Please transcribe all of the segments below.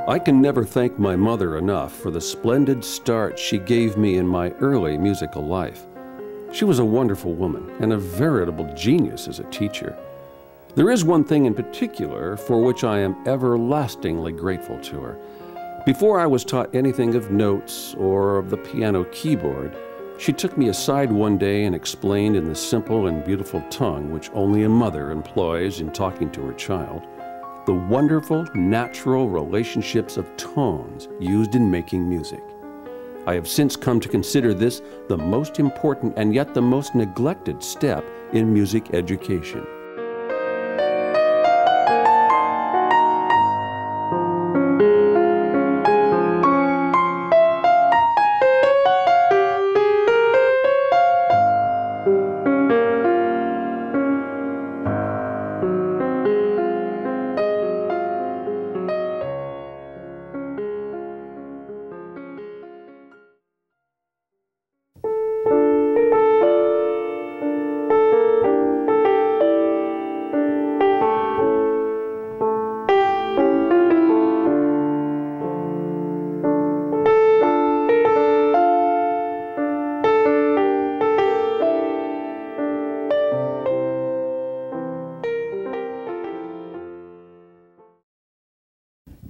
I can never thank my mother enough for the splendid start she gave me in my early musical life. She was a wonderful woman and a veritable genius as a teacher. There is one thing in particular for which I am everlastingly grateful to her. Before I was taught anything of notes or of the piano keyboard, she took me aside one day and explained in the simple and beautiful tongue which only a mother employs in talking to her child, the wonderful natural relationships of tones used in making music. I have since come to consider this the most important and yet the most neglected step in music education.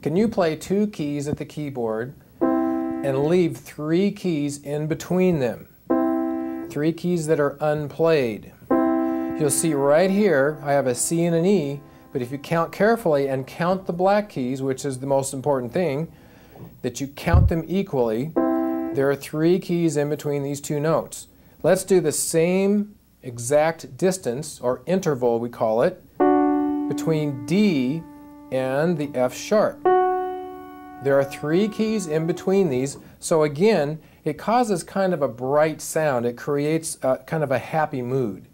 Can you play 2 keys at the keyboard and leave 3 keys in between them? 3 keys that are unplayed. You'll see right here I have a C and an E, but if you count carefully and count the black keys, which is the most important thing, that you count them equally, there are 3 keys in between these 2 notes. Let's do the same exact distance, or interval we call it, between D and the F sharp. There are 3 keys in between these, so again, it causes kind of a bright sound. It creates kind of a happy mood.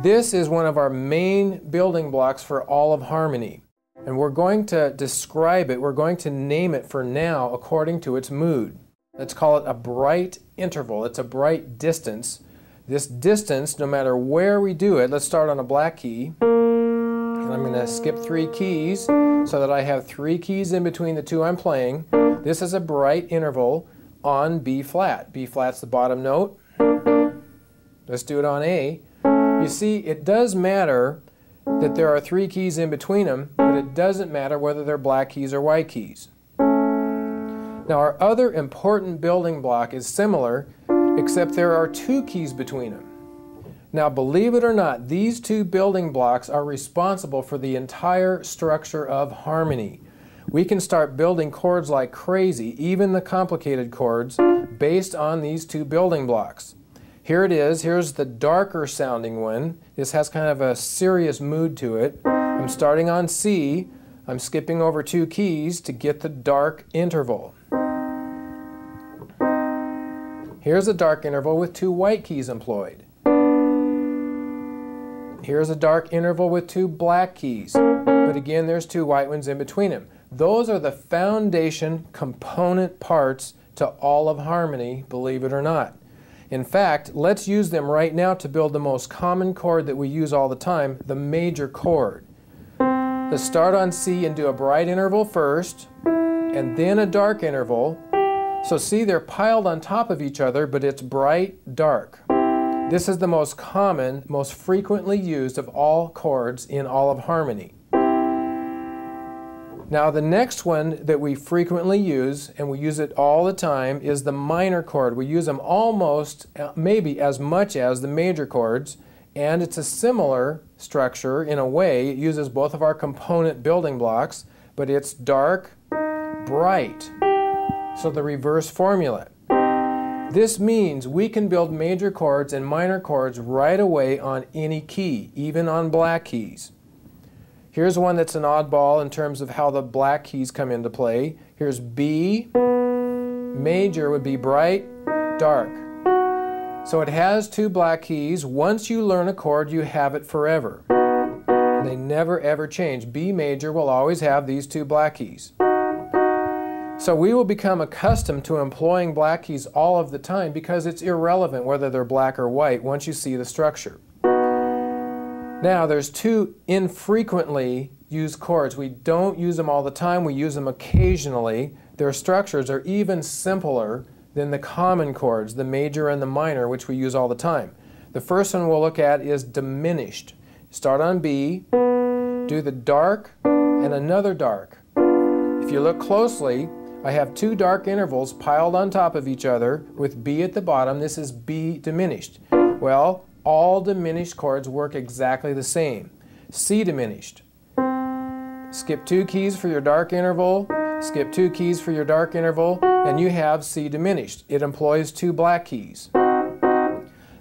This is one of our main building blocks for all of harmony, and we're going to describe it, we're going to name it for now according to its mood. Let's call it a bright interval. It's a bright distance. This distance, no matter where we do it, let's start on a black key. And I'm going to skip 3 keys so that I have 3 keys in between the 2 I'm playing. This is a bright interval on B flat. B flat's the bottom note. Let's do it on A. You see, it does matter that there are 3 keys in between them, but it doesn't matter whether they're black keys or white keys. Now our other important building block is similar, except there are 2 keys between them. Now, believe it or not, these 2 building blocks are responsible for the entire structure of harmony. We can start building chords like crazy, even the complicated chords, based on these 2 building blocks. Here it is. Here's the darker sounding one. This has kind of a serious mood to it. I'm starting on C. I'm skipping over 2 keys to get the dark interval. Here's a dark interval with 2 white keys employed. Here's a dark interval with 2 black keys, but again there's 2 white ones in between them. Those are the foundation component parts to all of harmony, believe it or not. In fact, let's use them right now to build the most common chord that we use all the time, the major chord. Let's start on C and do a bright interval first, and then a dark interval. So see, they're piled on top of each other, but it's bright, dark. This is the most common, most frequently used of all chords in all of harmony. Now the next one that we frequently use, and we use it all the time, is the minor chord. We use them almost, maybe as much as the major chords, and it's a similar structure in a way. It uses both of our component building blocks, but it's dark, bright. So the reverse formula. This means we can build major chords and minor chords right away on any key, even on black keys. Here's one that's an oddball in terms of how the black keys come into play. Here's B. Major would be bright, dark. So it has 2 black keys. Once you learn a chord, you have it forever. They never ever change. B major will always have these 2 black keys. So we will become accustomed to employing black keys all of the time because it's irrelevant whether they're black or white once you see the structure. Now there's 2 infrequently use chords. We don't use them all the time. We use them occasionally. Their structures are even simpler than the common chords, the major and the minor, which we use all the time. The first one we'll look at is diminished. Start on B, do the dark and another dark. If you look closely, I have two dark intervals piled on top of each other with B at the bottom. This is B diminished. Well, all diminished chords work exactly the same. C diminished. Skip 2 keys for your dark interval, skip 2 keys for your dark interval, and you have C diminished. It employs 2 black keys.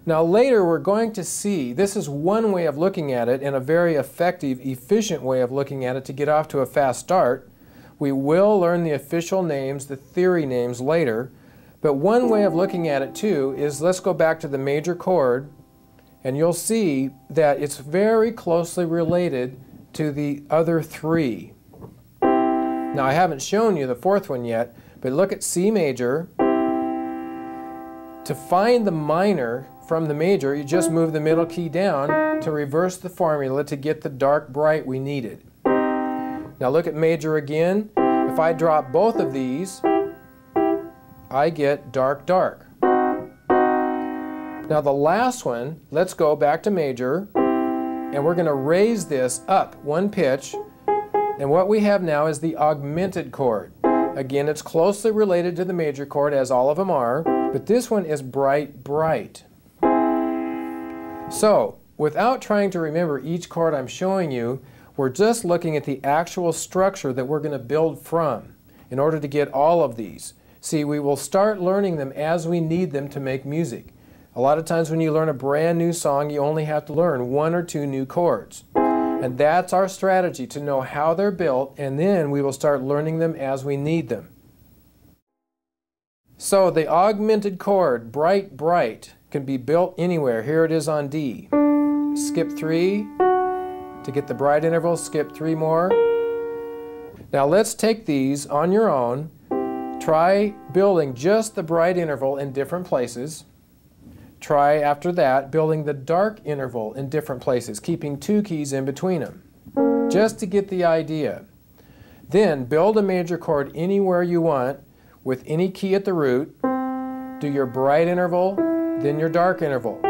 Now later we're going to see, this is one way of looking at it and a very effective, efficient way of looking at it to get off to a fast start. We will learn the official names, the theory names later, but one way of looking at it too is, let's go back to the major chord, and you'll see that it's very closely related to the other 3. Now I haven't shown you the 4th one yet, but look at C major. To find the minor from the major, you just move the middle key down to reverse the formula to get the dark bright we needed. Now look at major again. If I drop both of these, I get dark dark. Now the last one, let's go back to major, and we're going to raise this up 1 pitch, and what we have now is the augmented chord. Again, it's closely related to the major chord, as all of them are, but this one is bright bright. So, without trying to remember each chord I'm showing you, we're just looking at the actual structure that we're going to build from in order to get all of these. See, we will start learning them as we need them to make music. A lot of times when you learn a brand new song, you only have to learn 1 or 2 new chords. And that's our strategy, to know how they're built, and then we will start learning them as we need them. So the augmented chord, bright bright, can be built anywhere. Here it is on D. Skip 3 to get the bright interval, skip 3 more. Now let's take these on your own. Try building just the bright interval in different places. Try after that building the dark interval in different places, keeping 2 keys in between them, just to get the idea. Then build a major chord anywhere you want with any key at the root. Do your bright interval, then your dark interval.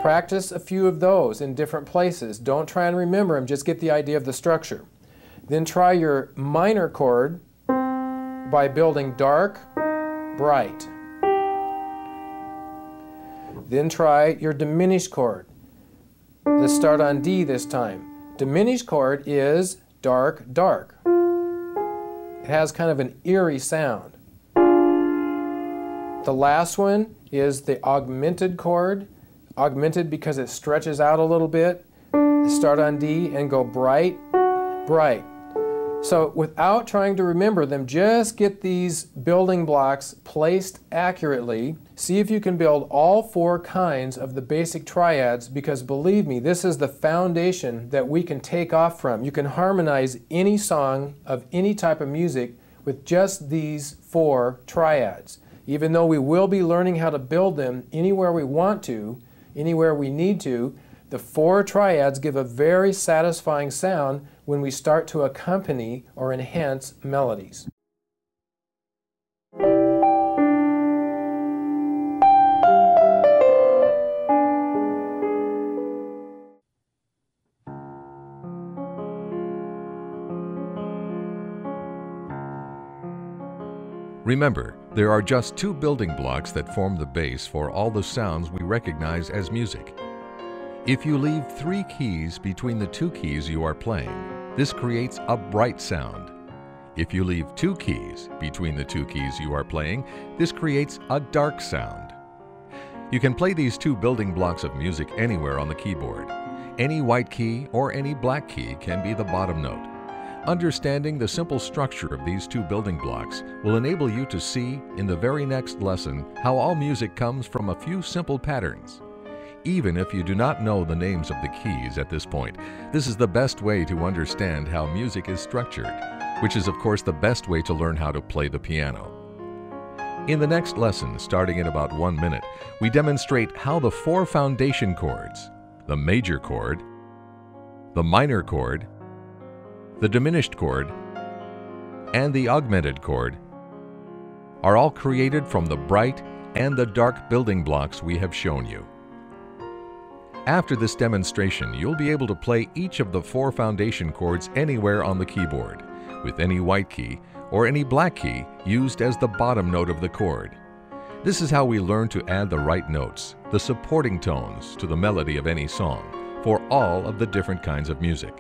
Practice a few of those in different places. Don't try and remember them, just get the idea of the structure. Then try your minor chord by building dark, bright. Then try your diminished chord. Let's start on D this time. Diminished chord is dark, dark. It has kind of an eerie sound. The last one is the augmented chord. Augmented because it stretches out a little bit. Start on D and go bright, bright. So without trying to remember them, just get these building blocks placed accurately. See if you can build all 4 kinds of the basic triads, because believe me, this is the foundation that we can take off from. You can harmonize any song of any type of music with just these 4 triads. Even though we will be learning how to build them anywhere we want to, anywhere we need to, the 4 triads give a very satisfying sound when we start to accompany or enhance melodies. Remember, there are just 2 building blocks that form the base for all the sounds we recognize as music. If you leave 3 keys between the 2 keys you are playing, this creates a bright sound. If you leave 2 keys between the 2 keys you are playing, this creates a dark sound. You can play these 2 building blocks of music anywhere on the keyboard. Any white key or any black key can be the bottom note. Understanding the simple structure of these 2 building blocks will enable you to see in the very next lesson how all music comes from a few simple patterns. Even if you do not know the names of the keys at this point, this is the best way to understand how music is structured, which is of course the best way to learn how to play the piano. In the next lesson, starting in about 1 minute, we demonstrate how the 4 foundation chords, the major chord, the minor chord, the diminished chord, and the augmented chord are all created from the bright and the dark building blocks we have shown you. After this demonstration, you'll be able to play each of the 4 foundation chords anywhere on the keyboard, with any white key or any black key used as the bottom note of the chord. This is how we learn to add the right notes, the supporting tones, to the melody of any song, for all of the different kinds of music.